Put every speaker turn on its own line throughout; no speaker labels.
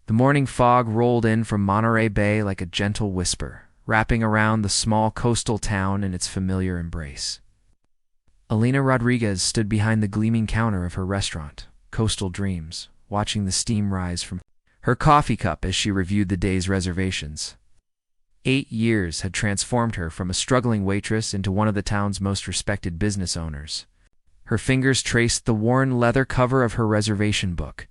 The morning fog rolled in from Monterey Bay like a gentle whisper, wrapping around the small coastal town in its familiar embrace. Elena Rodriguez stood behind the gleaming counter of her restaurant, Coastal Dreams, watching the steam rise from her coffee cup as she reviewed the day's reservations. 8 years had transformed her from a struggling waitress into one of the town's most respected business owners. Her fingers traced the worn leather cover of her reservation book,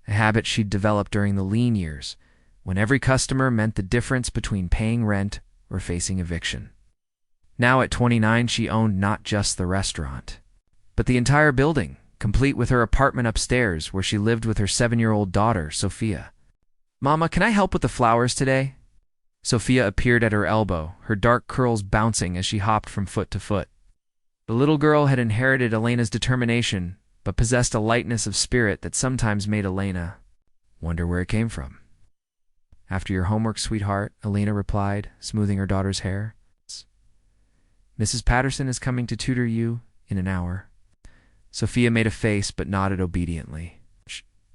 a habit she'd developed during the lean years, when every customer meant the difference between paying rent or facing eviction. Now at 29, she owned not just the restaurant, but the entire building, complete with her apartment upstairs where she lived with her 7-year-old daughter, Sophia. "Mama, can I help with the flowers today?" Sophia appeared at her elbow, her dark curls bouncing as she hopped from foot to foot. The little girl had inherited Elena's determination, but possessed a lightness of spirit that sometimes made Elena wonder where it came from. "After your homework, sweetheart," Elena replied, smoothing her daughter's hair. "Mrs. Patterson is coming to tutor you in an hour." Sophia made a face but nodded obediently.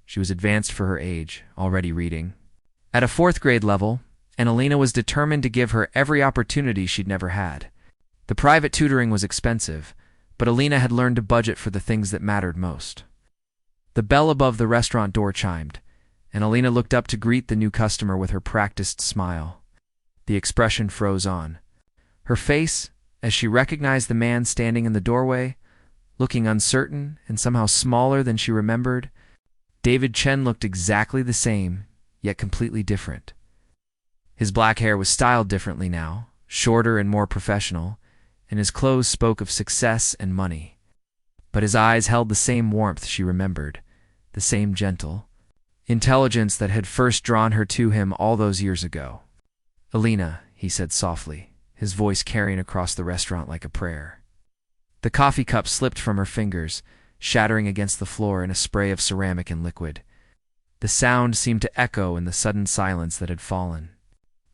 She was advanced for her age, already reading at a 4th grade level, and Elena was determined to give her every opportunity she'd never had. The private tutoring was expensive, but Elena had learned to budget for the things that mattered most. The bell above the restaurant door chimed, and Elena looked up to greet the new customer with her practiced smile. The expression froze on her face as she recognized the man standing in the doorway, looking uncertain and somehow smaller than she remembered. David Chen looked exactly the same, yet completely different. His black hair was styled differently now, shorter and more professional, and his clothes spoke of success and money. But his eyes held the same warmth she remembered, the same gentle intelligence that had first drawn her to him all those years ago. "Elena," he said softly, his voice carrying across the restaurant like a prayer. The coffee cup slipped from her fingers, shattering against the floor in a spray of ceramic and liquid. The sound seemed to echo in the sudden silence that had fallen.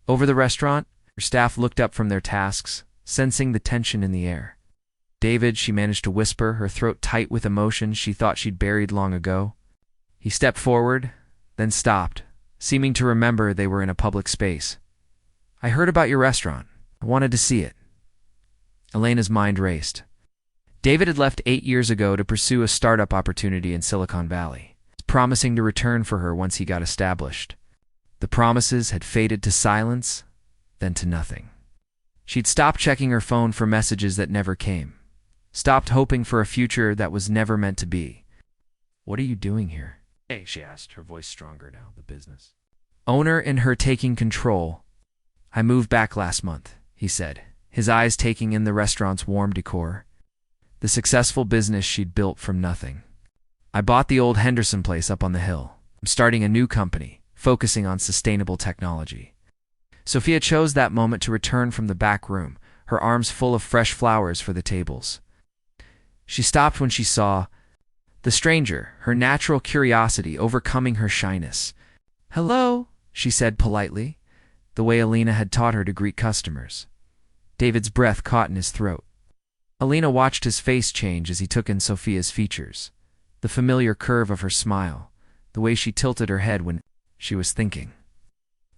Over the restaurant, her staff looked up from their tasks, sensing the tension in the air. "David," she managed to whisper, her throat tight with emotion she thought she'd buried long ago. He stepped forward, then stopped, seeming to remember they were in a public space. "I heard about your restaurant. I wanted to see it." Elena's mind raced. David had left 8 years ago to pursue a startup opportunity in Silicon Valley, promising to return for her once he got established. The promises had faded to silence, then to nothing. She'd stopped checking her phone for messages that never came, stopped hoping for a future that was never meant to be. "What are you doing here?" "Hey," she asked, her voice stronger now, the business owner in her taking control. "I moved back last month," he said, his eyes taking in the restaurant's warm decor, the successful business she'd built from nothing. "I bought the old Henderson place up on the hill. I'm starting a new company, focusing on sustainable technology." Sophia chose that moment to return from the back room, her arms full of fresh flowers for the tables. She stopped when she saw the stranger, her natural curiosity overcoming her shyness. "Hello," she said politely, the way Elena had taught her to greet customers. David's breath caught in his throat. Elena watched his face change as he took in Sophia's features, the familiar curve of her smile, the way she tilted her head when she was thinking.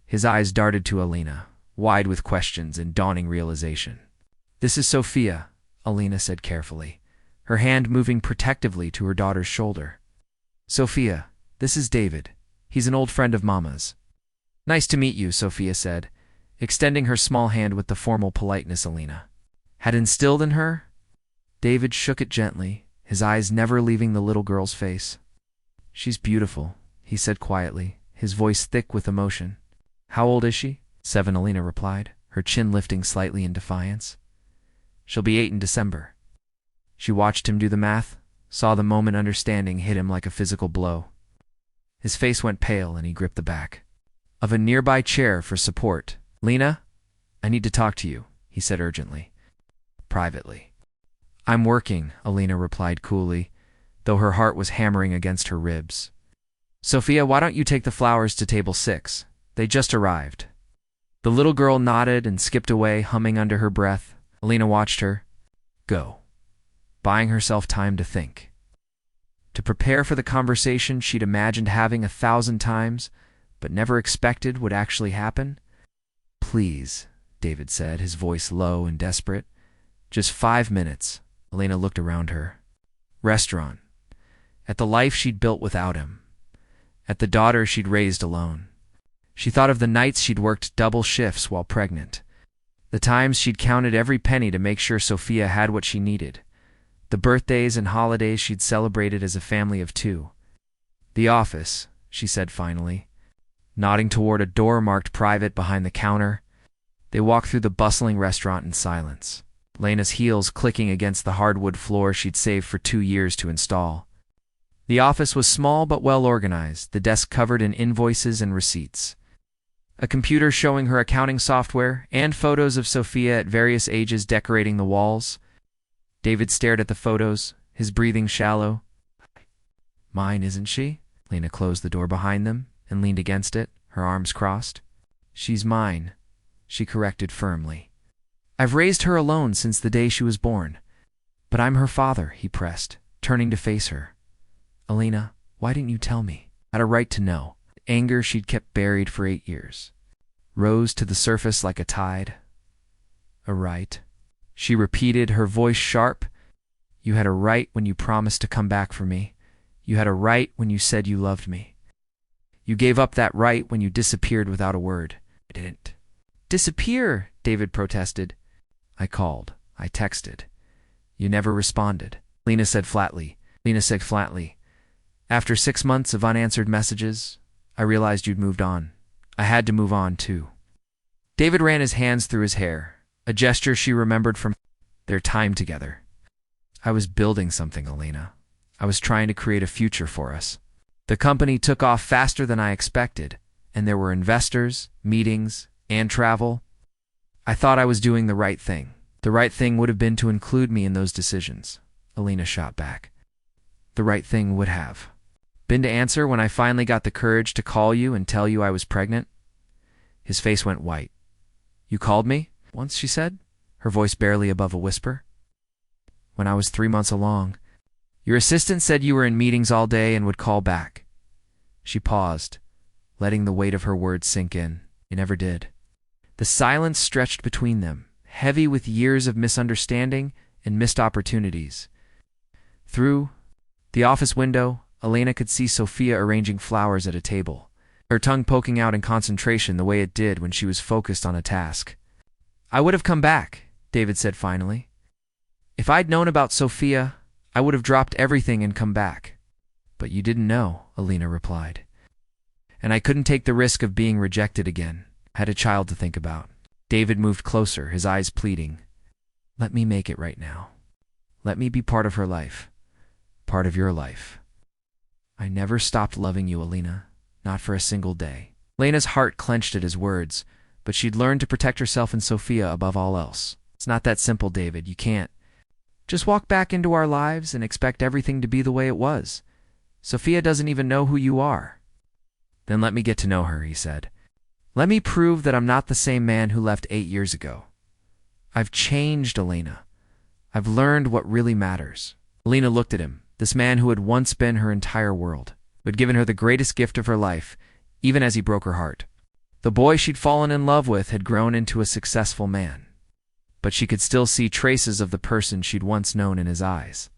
His eyes darted to Elena, wide with questions and dawning realization. "This is Sophia," Elena said carefully, her hand moving protectively to her daughter's shoulder. "Sophia, this is David. He's an old friend of Mama's." "Nice to meet you," Sophia said, extending her small hand with the formal politeness Elena had instilled in her. David shook it gently, his eyes never leaving the little girl's face. "She's beautiful," he said quietly, his voice thick with emotion. "How old is she?" "7," Elena replied, her chin lifting slightly in defiance. "She'll be 8 in December." She watched him do the math, saw the moment understanding hit him like a physical blow. His face went pale and he gripped the back of a nearby chair for support. "Lena, I need to talk to you," he said urgently. "Privately." "I'm working," Elena replied coolly, though her heart was hammering against her ribs. "Sophia, why don't you take the flowers to table 6? They just arrived." The little girl nodded and skipped away, humming under her breath. Elena watched her go, buying herself time to think, to prepare for the conversation she'd imagined having 1,000 times, but never expected would actually happen? Please, David said, his voice low and desperate. Just 5 minutes. Elena looked around her. Restaurant. At the life she'd built without him. At the daughter she'd raised alone. She thought of the nights she'd worked double shifts while pregnant. The times she'd counted every penny to make sure Sophia had what she needed. The birthdays and holidays she'd celebrated as a family of 2. The office, she said finally, nodding toward a door marked private behind the counter. They walked through the bustling restaurant in silence, Lena's heels clicking against the hardwood floor she'd saved for 2 years to install. The office was small but well organized, the desk covered in invoices and receipts. A computer showing her accounting software and photos of Sophia at various ages decorating the walls. David stared at the photos, his breathing shallow. Mine, isn't she? Lena closed the door behind them and leaned against it, her arms crossed. She's mine, she corrected firmly. I've raised her alone since the day she was born. But I'm her father, he pressed, turning to face her. Elena, why didn't you tell me? I had a right to know. The anger she'd kept buried for 8 years rose to the surface like a tide. A right. She repeated, her voice sharp. You had a right when you promised to come back for me. You had a right when you said you loved me. You gave up that right when you disappeared without a word. I didn't. Disappear, David protested. I called. I texted. You never responded. Lena said flatly. After 6 months of unanswered messages, I realized you'd moved on. I had to move on, too. David ran his hands through his hair, a gesture she remembered from their time together. I was building something, Elena. I was trying to create a future for us. The company took off faster than I expected, and there were investors, meetings, and travel. I thought I was doing the right thing. The right thing would have been to include me in those decisions, Elena shot back. The right thing would have been to answer when I finally got the courage to call you and tell you I was pregnant. His face went white. You called me once, she said, her voice barely above a whisper. When I was 3 months along. Your assistant said you were in meetings all day and would call back. She paused, letting the weight of her words sink in. You never did. The silence stretched between them, heavy with years of misunderstanding and missed opportunities. Through the office window, Elena could see Sophia arranging flowers at a table, her tongue poking out in concentration the way it did when she was focused on a task. I would have come back, David said finally. If I'd known about Sophia, I would have dropped everything and come back. But you didn't know, Elena replied. And I couldn't take the risk of being rejected again. I had a child to think about. David moved closer, his eyes pleading. Let me make it right now. Let me be part of her life. Part of your life. I never stopped loving you, Elena. Not for a single day. Lena's heart clenched at his words, but she'd learned to protect herself and Sophia above all else. It's not that simple, David. You can't just walk back into our lives and expect everything to be the way it was. Sophia doesn't even know who you are. Then let me get to know her, he said. Let me prove that I'm not the same man who left 8 years ago. I've changed, Elena. I've learned what really matters. Elena looked at him, this man who had once been her entire world, who had given her the greatest gift of her life, even as he broke her heart. The boy she'd fallen in love with had grown into a successful man, but she could still see traces of the person she'd once known in his eyes.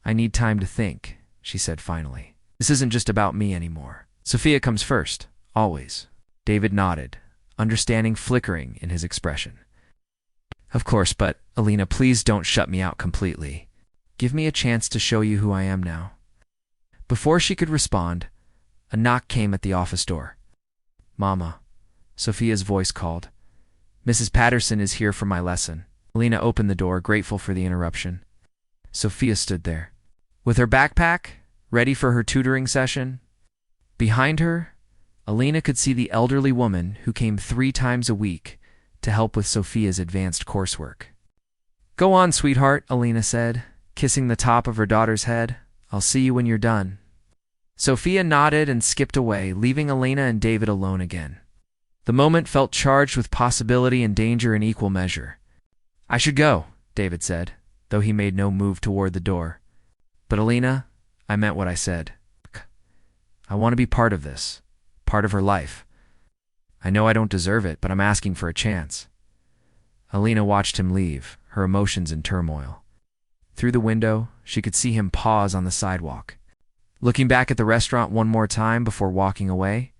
I need time to think, she said finally. This isn't just about me anymore. Sophia comes first, always. David nodded, understanding flickering in his expression. Of course, but, Elena, please don't shut me out completely. Give me a chance to show you who I am now. Before she could respond, a knock came at the office door. Mama, Sophia's voice called. Mrs. Patterson is here for my lesson. Elena opened the door, grateful for the interruption. Sophia stood there, with her backpack, ready for her tutoring session. Behind her, Elena could see the elderly woman who came 3 times a week to help with Sophia's advanced coursework. Go on, sweetheart, Elena said, kissing the top of her daughter's head. I'll see you when you're done. Sophia nodded and skipped away, leaving Elena and David alone again. The moment felt charged with possibility and danger in equal measure. I should go, David said, though he made no move toward the door. But Elena, I meant what I said. I want to be part of this. part of her life. I know I don't deserve it, but I'm asking for a chance. Elena watched him leave, her emotions in turmoil. Through the window, she could see him pause on the sidewalk. Looking back at the restaurant one more time before walking away,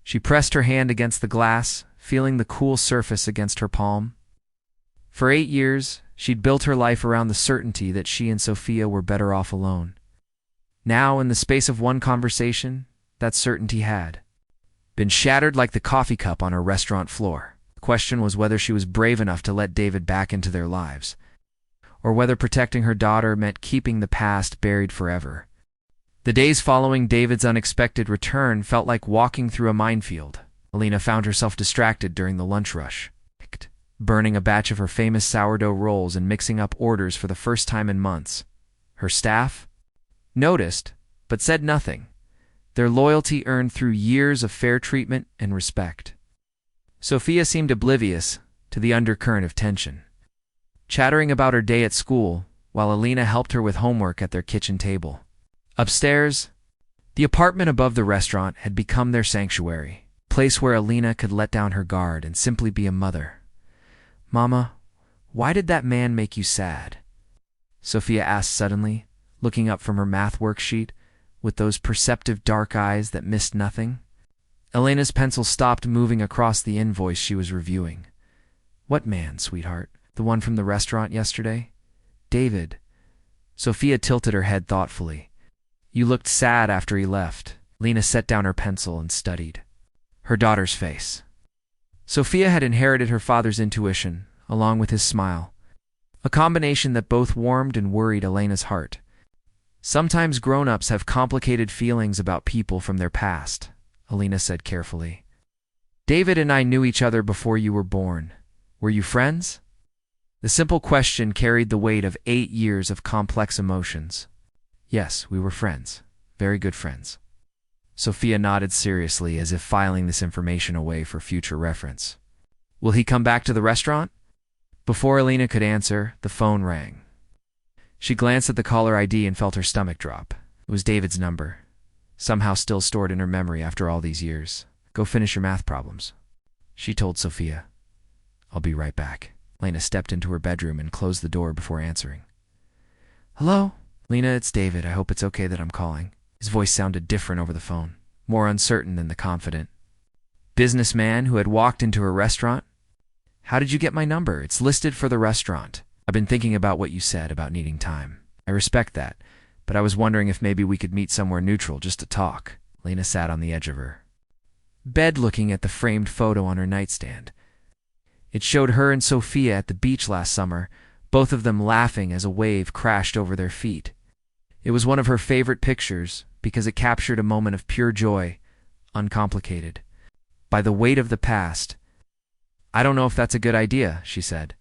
she pressed her hand against the glass, feeling the cool surface against her palm. For 8 years, she'd built her life around the certainty that she and Sophia were better off alone. Now, in the space of one conversation, that certainty had been shattered like the coffee cup on her restaurant floor. The question was whether she was brave enough to let David back into their lives, or whether protecting her daughter meant keeping the past buried forever. The days following David's unexpected return felt like walking through a minefield. Elena found herself distracted during the lunch rush, burning a batch of her famous sourdough rolls and mixing up orders for the first time in months. Her staff noticed, but said nothing, their loyalty earned through years of fair treatment and respect. Sophia seemed oblivious to the undercurrent of tension, chattering about her day at school while Elena helped her with homework at their kitchen table. Upstairs, the apartment above the restaurant had become their sanctuary, a place where Elena could let down her guard and simply be a mother. "Mama, why did that man make you sad?" Sophia asked suddenly, looking up from her math worksheet with those perceptive dark eyes that missed nothing. Elena's pencil stopped moving across the invoice she was reviewing. "What man, sweetheart? The one from the restaurant yesterday?" "David." Sophia tilted her head thoughtfully. "You looked sad after he left." Lena set down her pencil and studied her daughter's face. Sophia had inherited her father's intuition, along with his smile, a combination that both warmed and worried Elena's heart. "Sometimes grown-ups have complicated feelings about people from their past," Elena said carefully. "David and I knew each other before you were born. Were you friends?" The simple question carried the weight of 8 years of complex emotions. "Yes, we were friends. Very good friends." Sophia nodded seriously, as if filing this information away for future reference. "Will he come back to the restaurant?" Before Elena could answer, the phone rang. She glanced at the caller ID and felt her stomach drop. It was David's number, somehow still stored in her memory after all these years. "Go finish your math problems," she told Sophia. "I'll be right back." Elena stepped into her bedroom and closed the door before answering. "Hello?" "Lena, it's David. I hope it's okay that I'm calling." His voice sounded different over the phone, more uncertain than the confident businessman who had walked into her restaurant. "How did you get my number? It's listed for the restaurant. I've been thinking about what you said about needing time. I respect that, but I was wondering if maybe we could meet somewhere neutral just to talk." Lena sat on the edge of her bed looking at the framed photo on her nightstand. It showed her and Sophia at the beach last summer, both of them laughing as a wave crashed over their feet. It was one of her favorite pictures because it captured a moment of pure joy, uncomplicated by the weight of the past. "I don't know if that's a good idea," she said.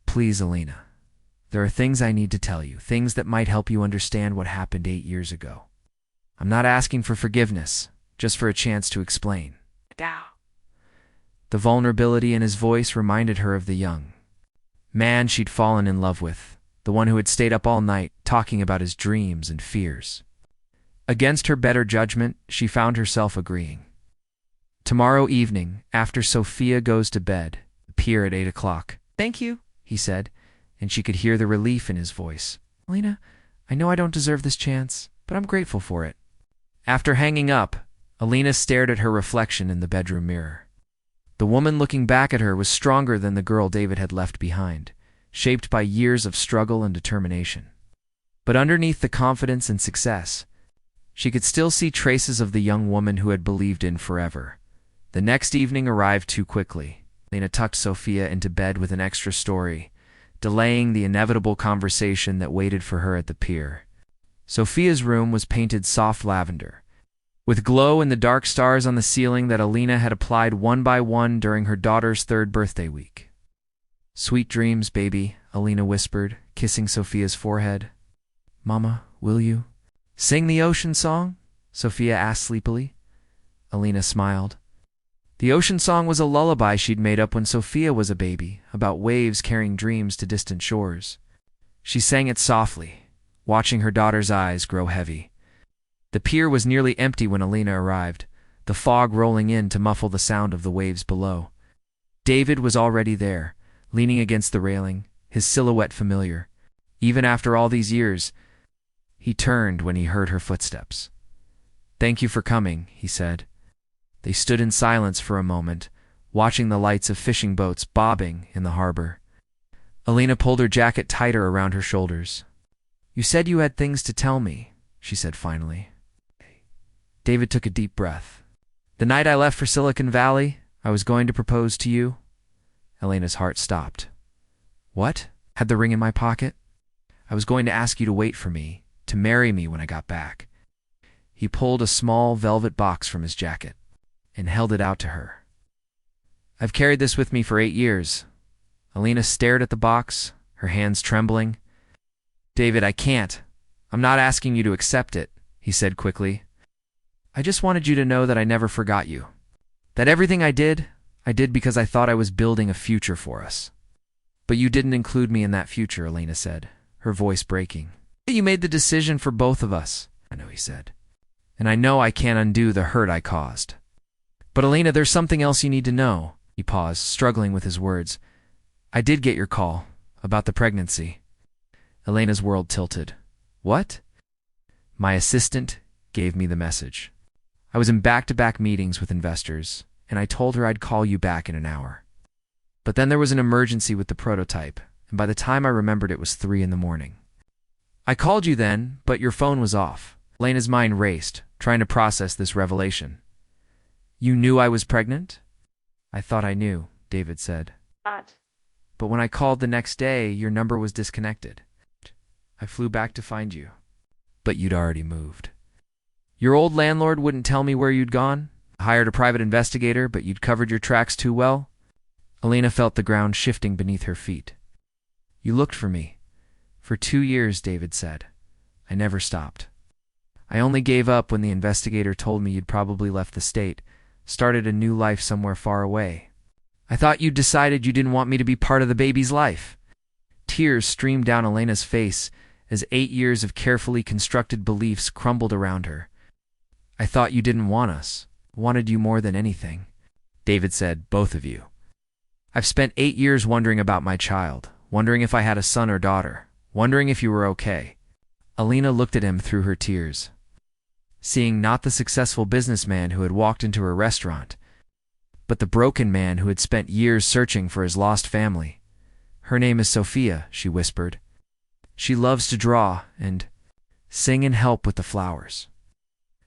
"Please, Elena. There are things I need to tell you, things that might help you understand what happened 8 years ago. I'm not asking for forgiveness, just for a chance to explain." The vulnerability in his voice reminded her of the young man she'd fallen in love with, the one who had stayed up all night talking about his dreams and fears. Against her better judgment, she found herself agreeing. "Tomorrow evening, after Sophia goes to bed, appear at 8 o'clock. "Thank you," he said, and she could hear the relief in his voice. "Elena, I know I don't deserve this chance, but I'm grateful for it." After hanging up, Elena stared at her reflection in the bedroom mirror. The woman looking back at her was stronger than the girl David had left behind, shaped by years of struggle and determination. But underneath the confidence and success, she could still see traces of the young woman who had believed in forever. The next evening arrived too quickly. Lena tucked Sophia into bed with an extra story, delaying the inevitable conversation that waited for her at the pier. Sophia's room was painted soft lavender, with glow in the dark stars on the ceiling that Elena had applied one by one during her daughter's 3rd birthday week. "Sweet dreams, baby," Elena whispered, kissing Sophia's forehead. "Mama, will you sing the ocean song?" Sophia asked sleepily. Elena smiled. The ocean song was a lullaby she'd made up when Sophia was a baby, about waves carrying dreams to distant shores. She sang it softly, watching her daughter's eyes grow heavy. The pier was nearly empty when Elena arrived, the fog rolling in to muffle the sound of the waves below. David was already there, leaning against the railing, his silhouette familiar. Even after all these years, he turned when he heard her footsteps. "Thank you for coming," he said. They stood in silence for a moment, watching the lights of fishing boats bobbing in the harbor. Elena pulled her jacket tighter around her shoulders. "You said you had things to tell me," she said finally. David took a deep breath. "The night I left for Silicon Valley, I was going to propose to you." Elena's heart stopped. "What?" "Had the ring in my pocket. I was going to ask you to wait for me, to marry me when I got back." He pulled a small velvet box from his jacket and held it out to her. "I've carried this with me for 8 years. Elena stared at the box, her hands trembling. "David, I can't. I'm not asking you to accept it," he said quickly. "I just wanted you to know that I never forgot you. That everything I did because I thought I was building a future for us." "But you didn't include me in that future," Elena said, her voice breaking. "You made the decision for both of us." "I know," he said. "And I know I can't undo the hurt I caused." "But Elena, there's something else you need to know." He paused, struggling with his words. "I did get your call about the pregnancy." Elena's world tilted. "What?" "My assistant gave me the message. I was in back-to-back meetings with investors, and I told her I'd call you back in an hour. But then there was an emergency with the prototype, and by the time I remembered it was 3 in the morning. I called you then, but your phone was off." Elena's mind raced, trying to process this revelation. "You knew I was pregnant?" "I thought I knew," David said. "But when I called the next day, your number was disconnected. I flew back to find you. But you'd already moved. Your old landlord wouldn't tell me where you'd gone. I hired a private investigator, but you'd covered your tracks too well." Elena felt the ground shifting beneath her feet. "You looked for me. For 2 years," David said. "I never stopped. I only gave up when the investigator told me you'd probably left the state, started a new life somewhere far away. I thought you'd decided you didn't want me to be part of the baby's life." Tears streamed down Elena's face as 8 years of carefully constructed beliefs crumbled around her. "I thought you didn't want us, wanted you more than anything." David said, "Both of you. I've spent 8 years wondering about my child, wondering if I had a son or daughter, wondering if you were okay." Elena looked at him through her tears, seeing not the successful businessman who had walked into her restaurant, but the broken man who had spent years searching for his lost family. "Her name is Sophia," she whispered. "She loves to draw and sing and help with the flowers.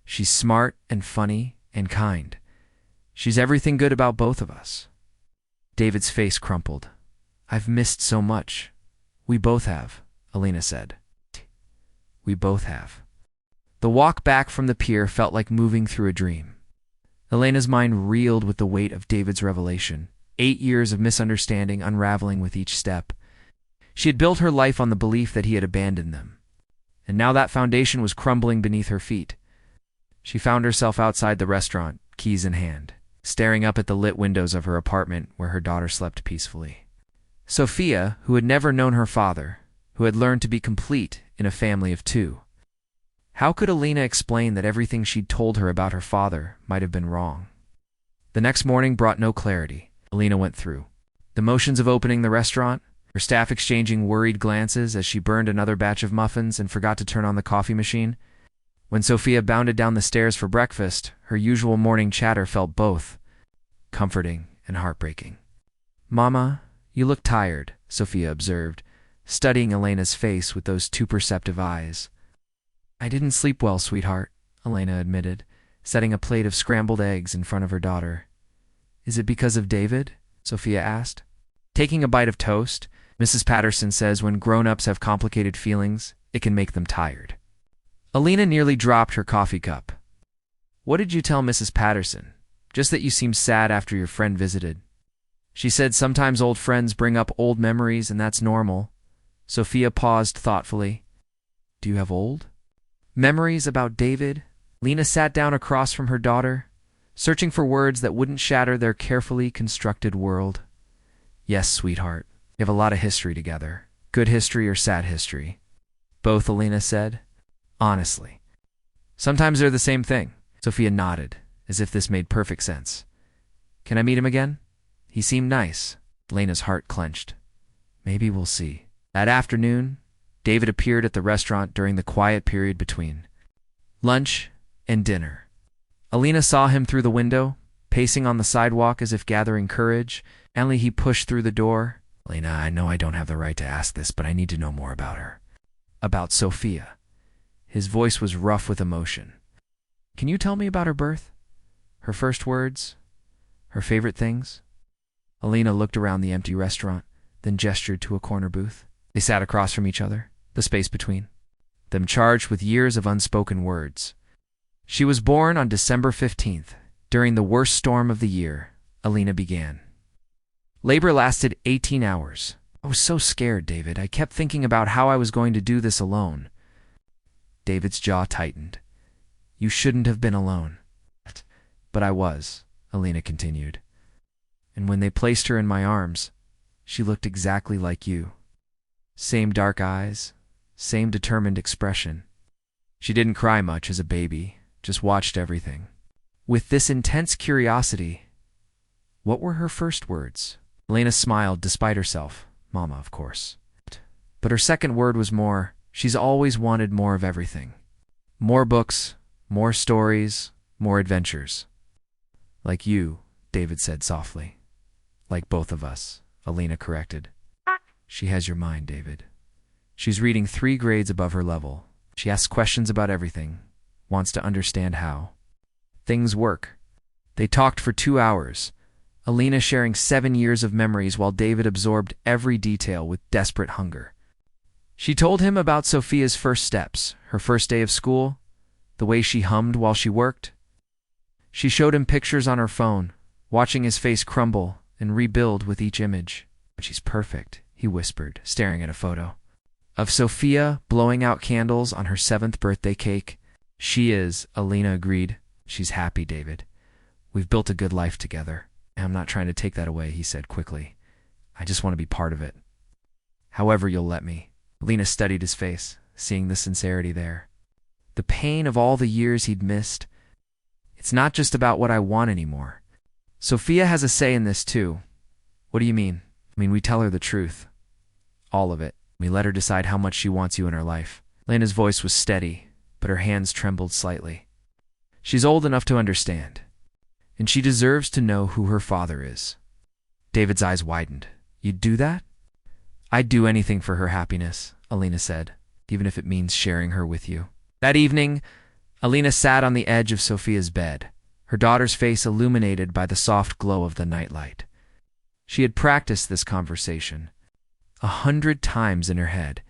She's smart and funny and kind. She's everything good about both of us." David's face crumpled. "I've missed so much. We both have," Elena said. "We both have." The walk back from the pier felt like moving through a dream. Elena's mind reeled with the weight of David's revelation, 8 years of misunderstanding unraveling with each step. She had built her life on the belief that he had abandoned them, and now that foundation was crumbling beneath her feet. She found herself outside the restaurant, keys in hand, staring up at the lit windows of her apartment where her daughter slept peacefully. Sophia, who had never known her father, who had learned to be complete in a family of 2. How could Elena explain that everything she'd told her about her father might have been wrong? The next morning brought no clarity. Elena went through the motions of opening the restaurant, her staff exchanging worried glances as she burned another batch of muffins and forgot to turn on the coffee machine. When Sophia bounded down the stairs for breakfast, her usual morning chatter felt both comforting and heartbreaking. "Mama, you look tired," Sophia observed, studying Elena's face with those too perceptive eyes. "I didn't sleep well, sweetheart," Elena admitted, setting a plate of scrambled eggs in front of her daughter. "Is it because of David?" Sophia asked. Taking a bite of toast, Mrs. Patterson says when grown-ups have complicated feelings, it can make them tired. Elena nearly dropped her coffee cup. "What did you tell Mrs. Patterson? Just that you seemed sad after your friend visited." "She said sometimes old friends bring up old memories and that's normal." Sophia paused thoughtfully. "Do you have old memories about David?" Lena sat down across from her daughter, searching for words that wouldn't shatter their carefully constructed world. "Yes, sweetheart. We have a lot of history together. Good history or sad history." "Both," Elena said. "Honestly. Sometimes they're the same thing." Sophia nodded, as if this made perfect sense. Can I meet him again? He seemed nice. Elena's heart clenched. Maybe we'll see. That afternoon, David appeared at the restaurant during the quiet period between lunch and dinner. Elena saw him through the window, pacing on the sidewalk as if gathering courage. Finally, he pushed through the door. Elena, I know I don't have the right to ask this, but I need to know more about her. About Sophia. His voice was rough with emotion. Can you tell me about her birth? Her first words? Her favorite things? Elena looked around the empty restaurant, then gestured to a corner booth. They sat across from each other, the space between them charged with years of unspoken words. She was born on December 15th. During the worst storm of the year, Elena began. Labor lasted 18 hours. I was so scared, David. I kept thinking about how I was going to do this alone. David's jaw tightened. You shouldn't have been alone. But I was, Elena continued. And when they placed her in my arms, she looked exactly like you. Same dark eyes, same determined expression. She didn't cry much as a baby, just watched everything. With this intense curiosity, what were her first words? Elena smiled despite herself. Mama, of course. But her second word was more. She's always wanted more of everything. More books, more stories, more adventures. Like you, David said softly. Like both of us, Elena corrected. She has your mind, David. She's reading 3 grades above her level. She asks questions about everything, wants to understand how things work. They talked for 2 hours, Elena sharing 7 years of memories while David absorbed every detail with desperate hunger. She told him about Sophia's first steps, her first day of school, the way she hummed while she worked. She showed him pictures on her phone, watching his face crumble and rebuild with each image. She's perfect, he whispered, staring at a photo of Sophia blowing out candles on her 7th birthday cake. She is, Elena agreed. She's happy, David. We've built a good life together. I'm not trying to take that away, he said quickly. I just want to be part of it. However you'll let me. Elena studied his face, seeing the sincerity there. The pain of all the years he'd missed. It's not just about what I want anymore. Sophia has a say in this too. What do you mean? I mean, we tell her the truth. All of it. We let her decide how much she wants you in her life. Elena's voice was steady, but her hands trembled slightly. She's old enough to understand, and she deserves to know who her father is. David's eyes widened. You'd do that? I'd do anything for her happiness, Elena said, even if it means sharing her with you. That evening, Elena sat on the edge of Sophia's bed, her daughter's face illuminated by the soft glow of the nightlight. She had practiced this conversation 100 times in her head,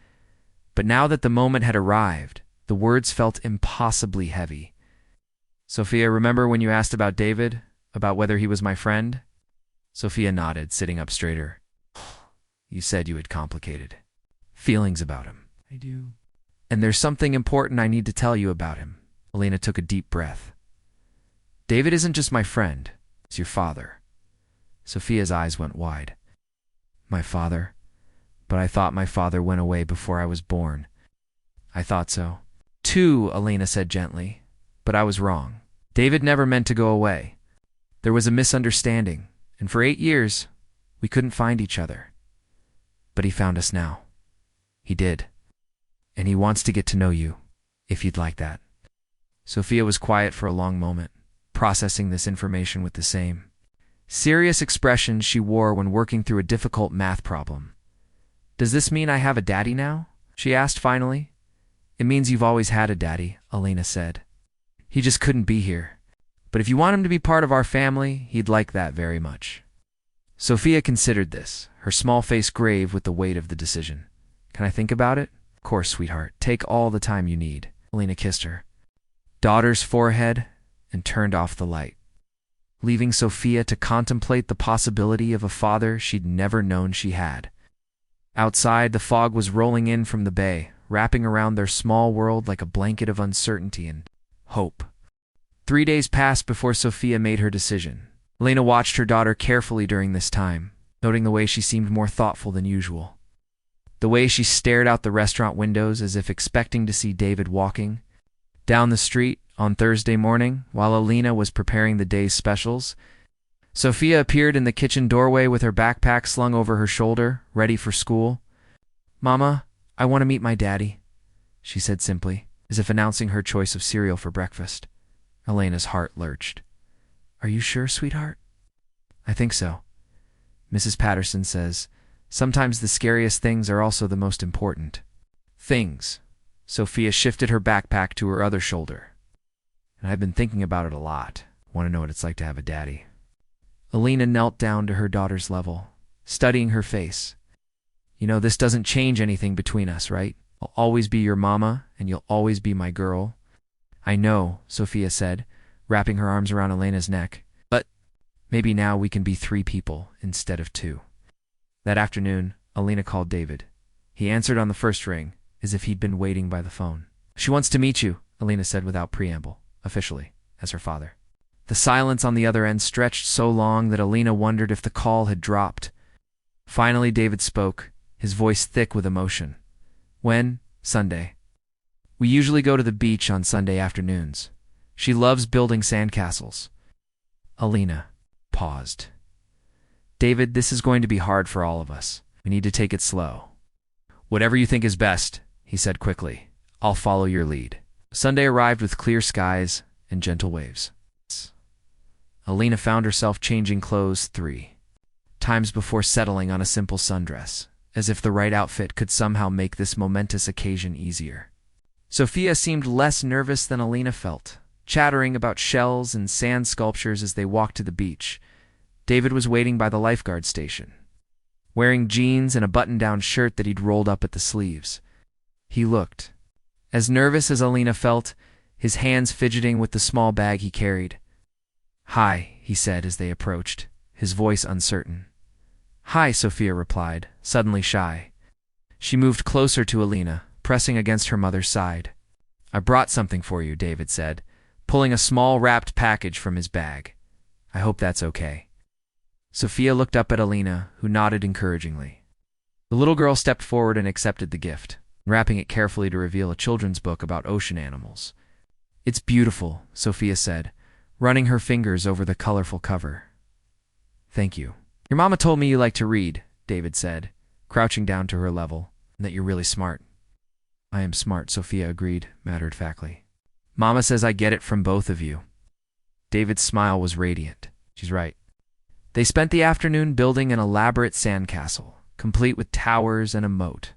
but now that the moment had arrived, the words felt impossibly heavy. Sophia, remember when you asked about David, about whether he was my friend? Sophia nodded, sitting up straighter. You said you had complicated feelings about him. I do. And there's something important I need to tell you about him. Elena took a deep breath. David isn't just my friend, he's your father. Sophia's eyes went wide. My father? But I thought my father went away before I was born. I thought so. Too, Elena said gently, but I was wrong. David never meant to go away. There was a misunderstanding, and for 8 years, we couldn't find each other. But he found us now. He did. And he wants to get to know you, if you'd like that. Sophia was quiet for a long moment, processing this information with the same serious expression she wore when working through a difficult math problem. Does this mean I have a daddy now? She asked finally. It means you've always had a daddy, Elena said. He just couldn't be here. But if you want him to be part of our family, he'd like that very much. Sophia considered this, her small face grave with the weight of the decision. Can I think about it? Of course, sweetheart. Take all the time you need. Elena kissed her daughter's forehead and turned off the light, leaving Sophia to contemplate the possibility of a father she'd never known she had. Outside, the fog was rolling in from the bay, wrapping around their small world like a blanket of uncertainty and hope. 3 days passed before Sophia made her decision. Elena watched her daughter carefully during this time, noting the way she seemed more thoughtful than usual. The way she stared out the restaurant windows as if expecting to see David walking down the street On Thursday morning, while Elena was preparing the day's specials, Sophia appeared in the kitchen doorway with her backpack slung over her shoulder, ready for school. "Mama, I want to meet my daddy," she said simply, as if announcing her choice of cereal for breakfast. Elena's heart lurched. "Are you sure, sweetheart?" "I think so. Mrs. Patterson says, sometimes the scariest things are also the most important." "Things." Sophia shifted her backpack to her other shoulder. "And I've been thinking about it a lot. Want to know what it's like to have a daddy." Elena knelt down to her daughter's level, studying her face. "You know, this doesn't change anything between us, right? I'll always be your mama, and you'll always be my girl." "I know," Sophia said, wrapping her arms around Elena's neck. "But maybe now we can be 3 people instead of 2. That afternoon, Elena called David. He answered on the first ring, as if he'd been waiting by the phone. "She wants to meet you," Elena said without preamble, officially, as her father. The silence on the other end stretched so long that Elena wondered if the call had dropped. Finally, David spoke, his voice thick with emotion. "When?" "Sunday. We usually go to the beach on Sunday afternoons. She loves building sandcastles." Elena paused. "David, this is going to be hard for all of us. We need to take it slow." "Whatever you think is best," he said quickly. "I'll follow your lead." Sunday arrived with clear skies and gentle waves. Elena found herself changing clothes 3 times before settling on a simple sundress, as if the right outfit could somehow make this momentous occasion easier. Sophia seemed less nervous than Elena felt, chattering about shells and sand sculptures as they walked to the beach. David was waiting by the lifeguard station, wearing jeans and a button-down shirt that he'd rolled up at the sleeves. He looked as nervous as Elena felt, his hands fidgeting with the small bag he carried. "Hi," he said as they approached, his voice uncertain. "Hi," Sophia replied, suddenly shy. She moved closer to Elena, pressing against her mother's side. "I brought something for you," David said, pulling a small wrapped package from his bag. "I hope that's okay." Sophia looked up at Elena, who nodded encouragingly. The little girl stepped forward and accepted the gift, wrapping it carefully to reveal a children's book about ocean animals. "It's beautiful," Sophia said, running her fingers over the colorful cover. "Thank you. Your mama told me you like to read," David said, crouching down to her level, "and that you're really smart." "I am smart," Sophia agreed, matter-of-factly. "Mama says I get it from both of you." David's smile was radiant. "She's right." They spent the afternoon building an elaborate sandcastle, complete with towers and a moat.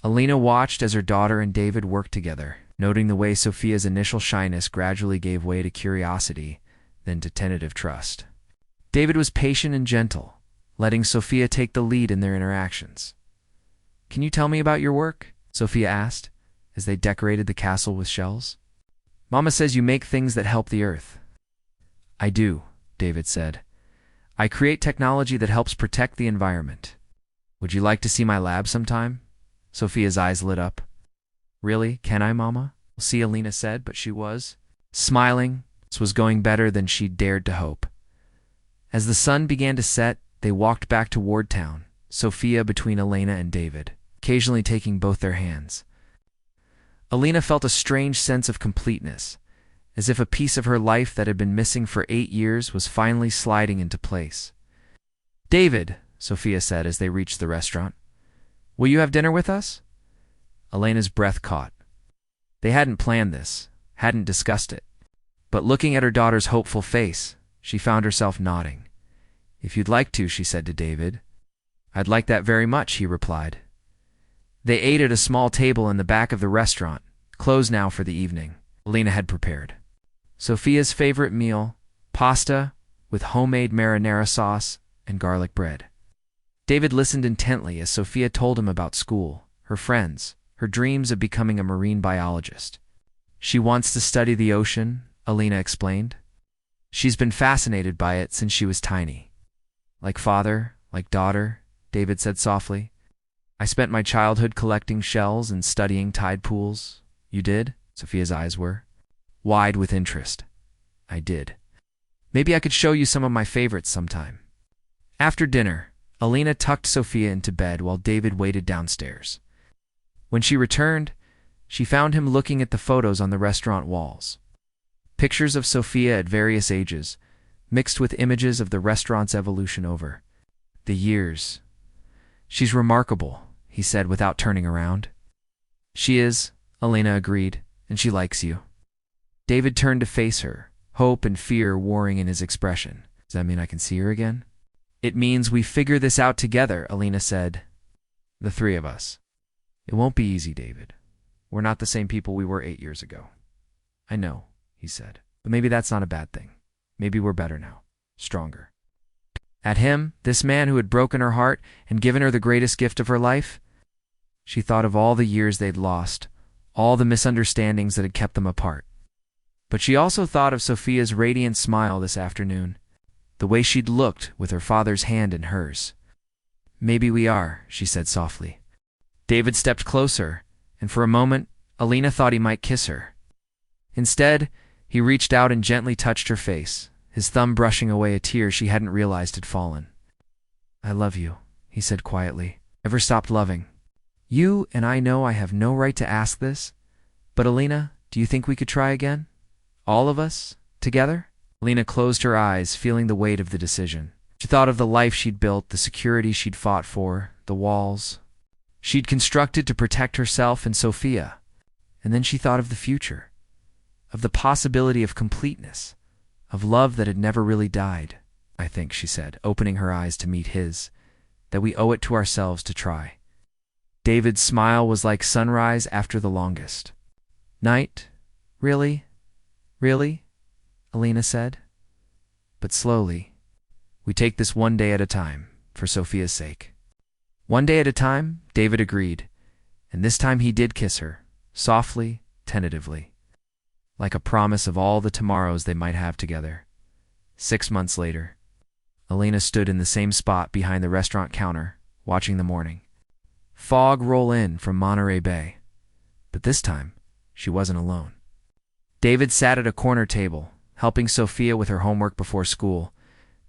Elena watched as her daughter and David worked together, noting the way Sophia's initial shyness gradually gave way to curiosity, then to tentative trust. David was patient and gentle, letting Sophia take the lead in their interactions. "Can you tell me about your work?" Sophia asked, as they decorated the castle with shells. "Mama says you make things that help the earth." "I do," David said. "I create technology that helps protect the environment. Would you like to see my lab sometime?" Sophia's eyes lit up. "Really? Can I, Mama?" "See," Elena said, but she was smiling. This was going better than she'd dared to hope. As the sun began to set, they walked back toward town, Sophia between Elena and David, occasionally taking both their hands. Elena felt a strange sense of completeness, as if a piece of her life that had been missing for 8 years was finally sliding into place. "David," Sophia said as they reached the restaurant, "will you have dinner with us?" Elena's breath caught. They hadn't planned this, hadn't discussed it. But looking at her daughter's hopeful face, she found herself nodding. "If you'd like to," she said to David. "I'd like that very much," he replied. They ate at a small table in the back of the restaurant, closed now for the evening. Elena had prepared Sophia's favorite meal, pasta with homemade marinara sauce and garlic bread. David listened intently as Sophia told him about school, her friends, her dreams of becoming a marine biologist. "She wants to study the ocean," Elena explained. "She's been fascinated by it since she was tiny." "Like father, like daughter," David said softly. "I spent my childhood collecting shells and studying tide pools." "You did?" Sophia's eyes were wide with interest. "I did. Maybe I could show you some of my favorites sometime." After dinner, Elena tucked Sophia into bed while David waited downstairs. When she returned, she found him looking at the photos on the restaurant walls. Pictures of Sophia at various ages, mixed with images of the restaurant's evolution over the years. "She's remarkable," he said without turning around. "She is," Elena agreed, "and she likes you." David turned to face her, hope and fear warring in his expression. "Does that mean I can see her again?" "It means we figure this out together," Elena said. "The three of us." "It won't be easy, David. We're not the same people we were 8 years ago." "I know," he said, "but maybe that's not a bad thing. Maybe we're better now, stronger." At him, this man who had broken her heart and given her the greatest gift of her life, she thought of all the years they'd lost, all the misunderstandings that had kept them apart. But she also thought of Sophia's radiant smile this afternoon, the way she'd looked with her father's hand in hers. "Maybe we are," she said softly. David stepped closer, and for a moment, Elena thought he might kiss her. Instead, he reached out and gently touched her face, his thumb brushing away a tear she hadn't realized had fallen. "I love you," he said quietly. "Never stopped loving you, and I know I have no right to ask this, but Elena, do you think we could try again? All of us, together?" Elena closed her eyes, feeling the weight of the decision. She thought of the life she'd built, the security she'd fought for, the walls she'd constructed to protect herself and Sophia. And then she thought of the future, of the possibility of completeness, of love that had never really died. "I think," she said, opening her eyes to meet his, "that we owe it to ourselves to try." David's smile was like sunrise after the longest night. "Really? Really?" Elena said. "But slowly. We take this one day at a time, for Sophia's sake." "One day at a time," David agreed, and this time he did kiss her, softly, tentatively, like a promise of all the tomorrows they might have together. 6 months later, Elena stood in the same spot behind the restaurant counter, watching the morning fog roll in from Monterey Bay. But this time, she wasn't alone. David sat at a corner table, helping Sophia with her homework before school,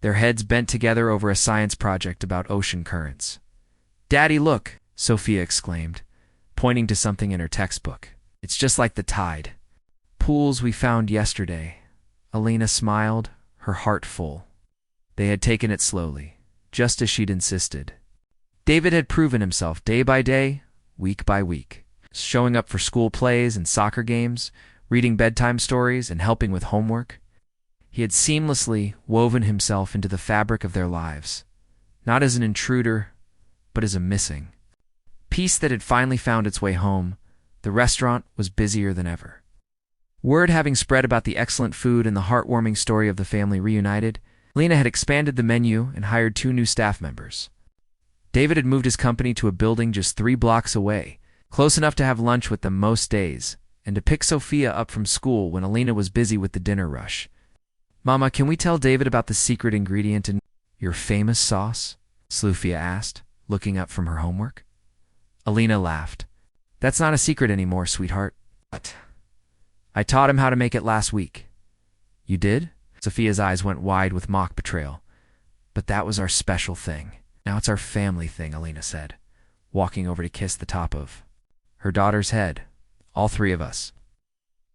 their heads bent together over a science project about ocean currents. "Daddy, look!" Sophia exclaimed, pointing to something in her textbook. "It's just like the tide pools we found yesterday." Elena smiled, her heart full. They had taken it slowly, just as she'd insisted. David had proven himself day by day, week by week, showing up for school plays and soccer games, reading bedtime stories and helping with homework. He had seamlessly woven himself into the fabric of their lives, not as an intruder, but as a missing piece that had finally found its way home. The restaurant was busier than ever. Word having spread about the excellent food and the heartwarming story of the family reunited, Elena had expanded the menu and hired 2 new staff members. David had moved his company to a building just 3 blocks away, close enough to have lunch with them most days, and to pick Sophia up from school when Elena was busy with the dinner rush. "Mama, can we tell David about the secret ingredient in your famous sauce?" Sophia asked, looking up from her homework. Elena laughed. "That's not a secret anymore, sweetheart." "What?" "I taught him how to make it last week." "You did?" Sophia's eyes went wide with mock betrayal. "But that was our special thing. Now it's our family thing," Elena said, walking over to kiss the top of her daughter's head. "All 3 of us."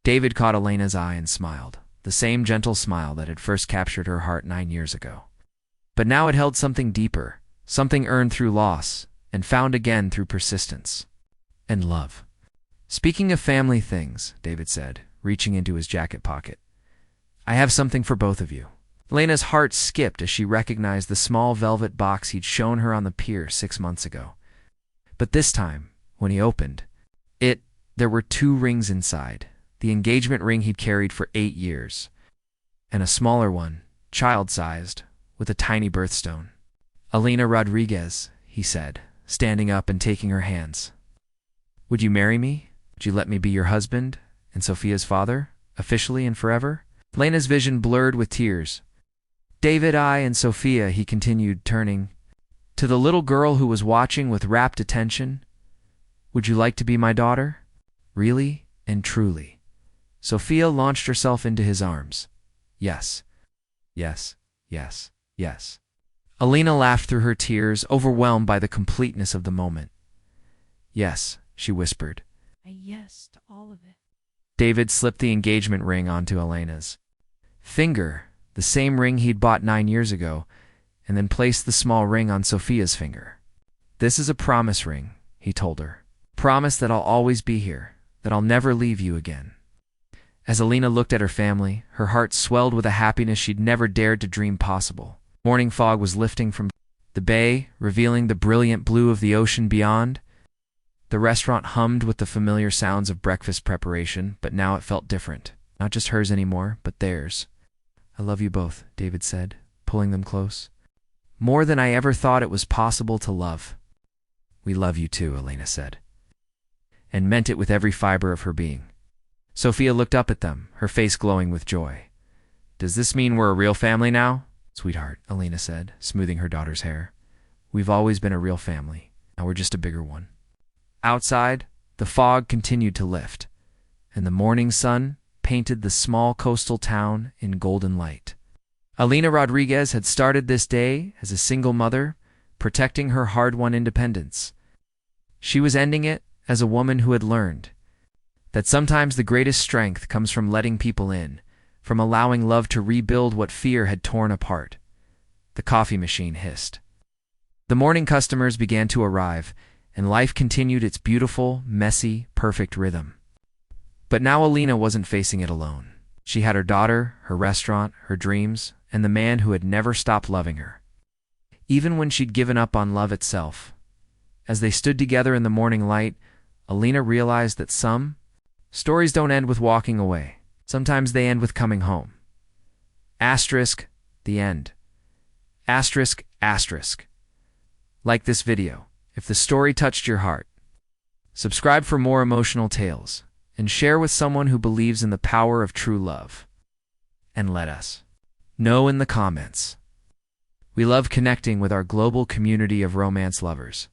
David caught Elena's eye and smiled, the same gentle smile that had first captured her heart 9 years ago. But now it held something deeper, something earned through loss and found again through persistence and love. "Speaking of family things," David said, reaching into his jacket pocket, "I have something for both of you." Elena's heart skipped as she recognized the small velvet box he'd shown her on the pier 6 months ago. But this time, when he opened it, there were 2 rings inside, the engagement ring he'd carried for 8 years, and a smaller one, child-sized, with a tiny birthstone. "Elena Rodriguez," he said, standing up and taking her hands. "Would you marry me? Would you let me be your husband and Sophia's father, officially and forever?" Elena's vision blurred with tears. "David, I and Sophia," he continued, turning to the little girl who was watching with rapt attention. "Would you like to be my daughter? Really and truly?" Sophia launched herself into his arms. "Yes, yes, yes, yes." Elena laughed through her tears, overwhelmed by the completeness of the moment. "Yes," she whispered.
"A yes to all of it."
David slipped the engagement ring onto Elena's finger, the same ring he'd bought 9 years ago, and then placed the small ring on Sophia's finger. "This is a promise ring," he told her. "Promise that I'll always be here, that I'll never leave you again." As Elena looked at her family, her heart swelled with a happiness she'd never dared to dream possible. Morning fog was lifting from the bay, revealing the brilliant blue of the ocean beyond. The restaurant hummed with the familiar sounds of breakfast preparation, but now it felt different. Not just hers anymore, but theirs. "I love you both," David said, pulling them close. "More than I ever thought it was possible to love." "We love you too," Elena said, and meant it with every fiber of her being. Sophia looked up at them, her face glowing with joy. "Does this mean we're a real family now?" "Sweetheart," Elena said, smoothing her daughter's hair. "We've always been a real family. Now we're just a bigger one." Outside, the fog continued to lift, and the morning sun painted the small coastal town in golden light. Elena Rodriguez had started this day as a single mother, protecting her hard-won independence. She was ending it as a woman who had learned that sometimes the greatest strength comes from letting people in, from allowing love to rebuild what fear had torn apart. The coffee machine hissed. The morning customers began to arrive, and life continued its beautiful, messy, perfect rhythm. But now Elena wasn't facing it alone. She had her daughter, her restaurant, her dreams, and the man who had never stopped loving her, even when she'd given up on love itself. As they stood together in the morning light, Elena realized that some stories don't end with walking away. Sometimes they end with coming home. Asterisk, the end. Asterisk, asterisk. Like this video if the story touched your heart. Subscribe for more emotional tales, and share with someone who believes in the power of true love. And let us know in the comments. We love connecting with our global community of romance lovers.